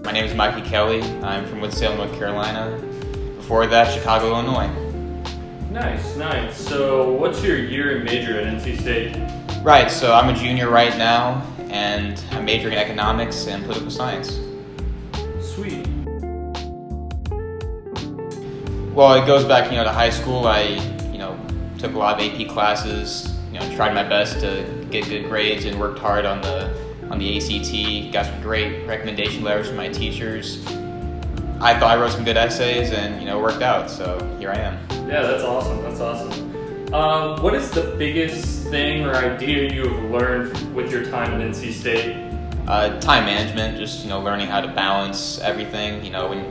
My name is Mikey Kelley. I'm from Winston, North Carolina. Before that, Chicago, Illinois. Nice. So what's your year and major at NC State? Right, so I'm a junior right now, and I'm majoring in economics and political science. Sweet. Well, it goes back, to high school. I, took a lot of AP classes, tried my best to get good grades and worked hard on the ACT, got some great recommendation letters from my teachers. I thought I wrote some good essays and, it worked out, so here I am. Yeah, that's awesome. What is the biggest thing or idea you have learned with your time at NC State? Time management, just, learning how to balance everything, like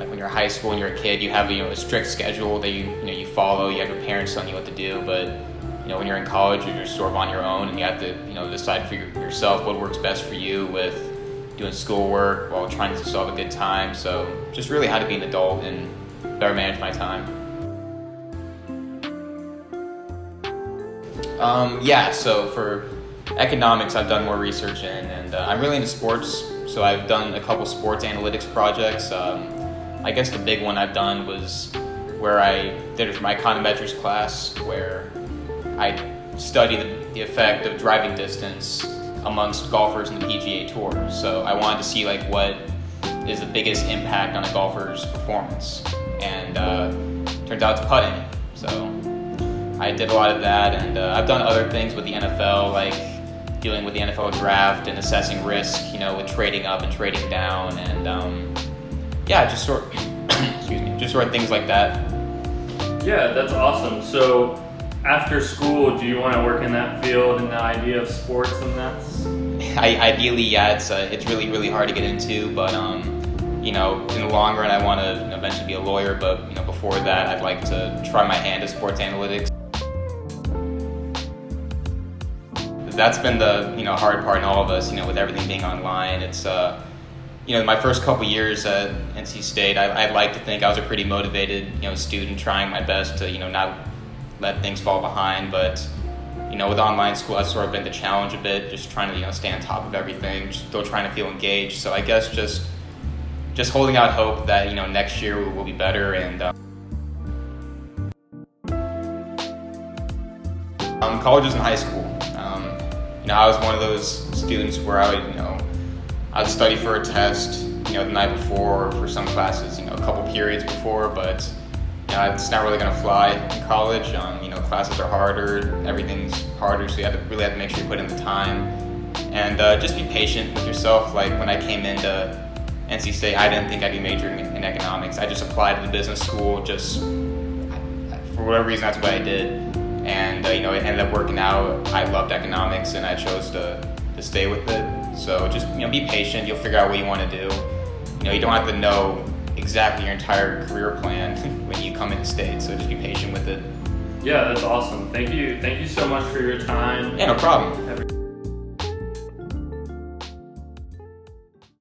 when you're in high school and you're a kid, you have a strict schedule that you follow. You have your parents telling you what to do, but when you're in college, you're just sort of on your own, and you have to decide for yourself what works best for you with doing schoolwork while trying to still have a good time. So just really how to be an adult and better manage my time. So for economics, I've done more research in, and I'm really into sports. So I've done a couple sports analytics projects. I guess the big one I've done was where I did it for my econometrics class, where I studied the effect of driving distance amongst golfers in the PGA Tour. So I wanted to see what is the biggest impact on a golfer's performance, and turns out it's putting. So I did a lot of that, and I've done other things with the NFL, like dealing with the NFL draft and assessing risk, with trading up and trading down, and just sort of things like that. Yeah, that's awesome. So after school, do you want to work in that field and the idea of sports and that? Ideally, yeah. It's really, really hard to get into, but in the long run, I want to eventually be a lawyer. But before that, I'd like to try my hand at sports analytics. That's been the hard part in all of us, with everything being online. It's my first couple years at NC State, I'd like to think I was a pretty motivated student, trying my best to not let things fall behind. But with online school, that's sort of been the challenge a bit, just trying to stay on top of everything, still trying to feel engaged. So I guess just holding out hope that next year will be better. And college is in high school. I was one of those students where I'd study for a test, the night before, or for some classes, a couple periods before, but it's not really going to fly in college. Classes are harder, everything's harder, so you really have to make sure you put in the time, and just be patient with yourself. Like when I came into NC State, I didn't think I'd be majoring in economics. I just applied to the business school, for whatever reason, that's what I did. And it ended up working out. I loved economics, and I chose to stay with it. So just be patient. You'll figure out what you want to do. You don't have to know exactly your entire career plan when you come into state. So just be patient with it. Yeah, that's awesome. Thank you so much for your time. Yeah, no problem.